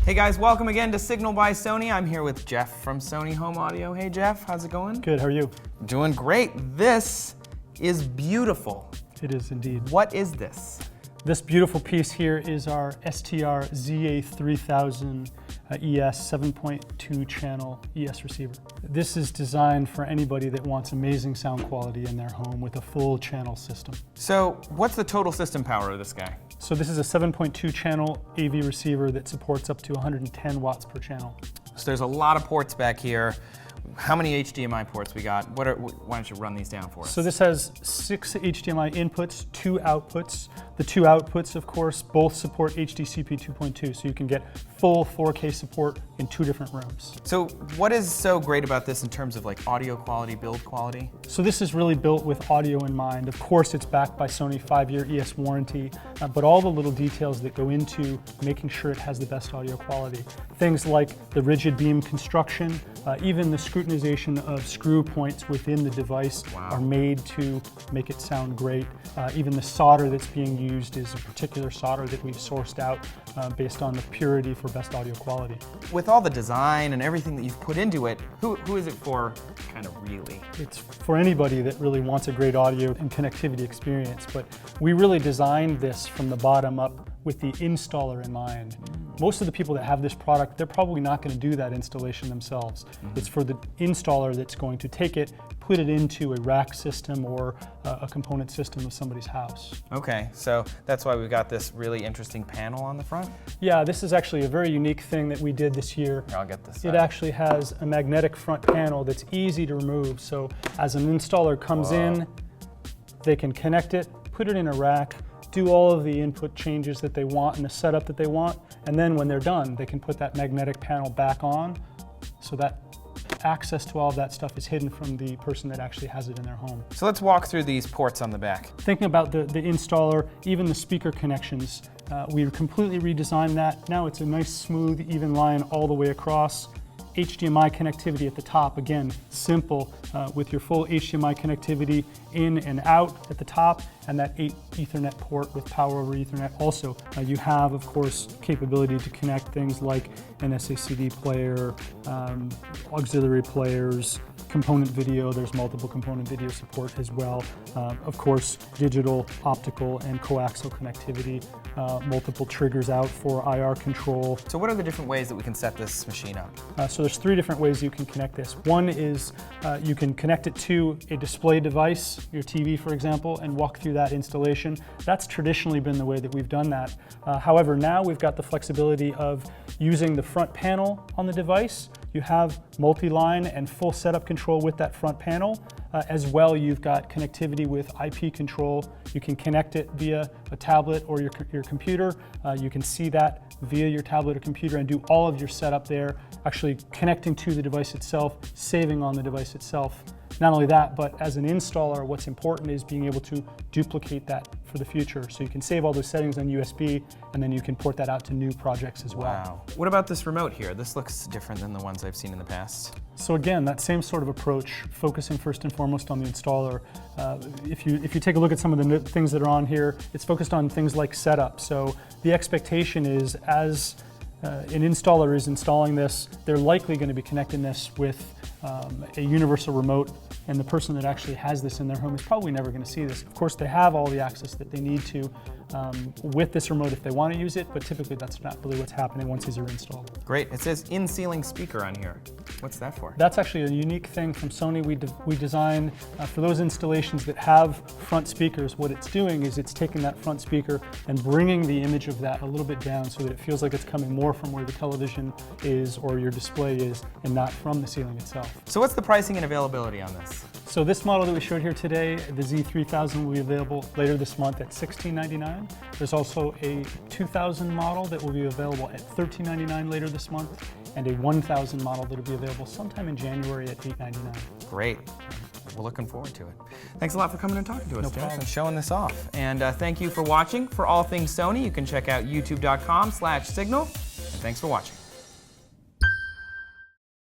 Hey guys, welcome again to Signal by Sony. I'm here with Jeff from Sony Home Audio. Hey Jeff, how's it going? Good, how are you? Doing great. This is beautiful. It is indeed. What is this? This beautiful piece here is our STR-ZA3000ES 7.2 channel ES receiver. This is designed for anybody that wants amazing sound quality in their home with a full channel system. So what's the total system power of this guy? So this is a 7.2 channel AV receiver that supports up to 110 watts per channel. So there's a lot of ports back here. How many HDMI ports we got? Why don't you run these down for us? So this has 6 HDMI inputs, 2 outputs. The 2 outputs, of course, both support HDCP 2.2, so you can get full 4K support in 2 different rooms. So what is so great about this in terms of like audio quality, build quality? So this is really built with audio in mind. Of course, it's backed by Sony 5-year ES warranty, but all the little details that go into making sure it has the best audio quality. Things like the rigid beam construction, even the scrutinization of screw points within the device are made to make it sound great. Even the solder that's being used is a particular solder that we've sourced out based on the purity for best audio quality. With all the design and everything that you've put into it, who is it for kind of really? It's for anybody that really wants a great audio and connectivity experience, but we really designed this from the bottom up with the installer in mind. Most of the people that have this product, they're probably not going to do that installation themselves. It's for the installer that's going to take it, put it into a rack system or a component system of somebody's house. Okay, so that's why we've got this really interesting panel on the front? Yeah, this is actually a very unique thing that we did this year. I'll get this. It actually has a magnetic front panel that's easy to remove. So as an installer comes in, they can connect it, put it in a rack, do all of the input changes that they want and the setup that they want, and then when they're done, they can put that magnetic panel back on so that access to all of that stuff is hidden from the person that actually has it in their home. So let's walk through these ports on the back. Thinking about the installer, even the speaker connections, we completely redesigned that. Now it's a nice, smooth, even line all the way across. HDMI connectivity at the top, again, simple with your full HDMI connectivity in and out at the top, and that 8 Ethernet port with power over Ethernet. Also, you have, of course, capability to connect things like an SACD player, auxiliary players, component video. There's multiple component video support as well. Of course, digital, optical, and coaxial connectivity. Multiple triggers out for IR control. So what are the different ways that we can set this machine up? So there's 3 different ways you can connect this. One is you can connect it to a display device, your TV for example, and walk through that installation. That's traditionally been the way that we've done that. However, now we've got the flexibility of using the front panel on the device. You have multi-line and full setup control with that front panel. As well, you've got connectivity with IP control. You can connect it via a tablet or your computer. You can see that via your tablet or computer and do all of your setup there, actually connecting to the device itself, saving on the device itself. Not only that, but as an installer, what's important is being able to duplicate that for the future. So you can save all those settings on USB, and then you can port that out to new projects as well. Wow. What about this remote here? This looks different than the ones I've seen in the past. So again, that same sort of approach, focusing first and foremost on the installer. If you take a look at some of the things that are on here, it's focused on things like setup. So the expectation is as an installer is installing this, they're likely going to be connecting this with a universal remote, and the person that actually has this in their home is probably never going to see this. Of course, they have all the access that they need to with this remote if they want to use it, but typically that's not really what's happening once these are installed. Great. It says in-ceiling speaker on here. What's that for? That's actually a unique thing from Sony. We designed for those installations that have front speakers. What it's doing is it's taking that front speaker and bringing the image of that a little bit down so that it feels like it's coming more from where the television is or your display is and not from the ceiling itself. So what's the pricing and availability on this? So this model that we showed here today, the Z3000, will be available later this month at $1699. There's also a 2000 model that will be available at $1399 later this month, and a 1000 model that will be available sometime in January at $899. Great. We're looking forward to it. Thanks a lot for coming and talking to us, No Jeff, problem. and showing this off. And thank you for watching. For all things Sony, you can check out youtube.com/signal. And thanks for watching.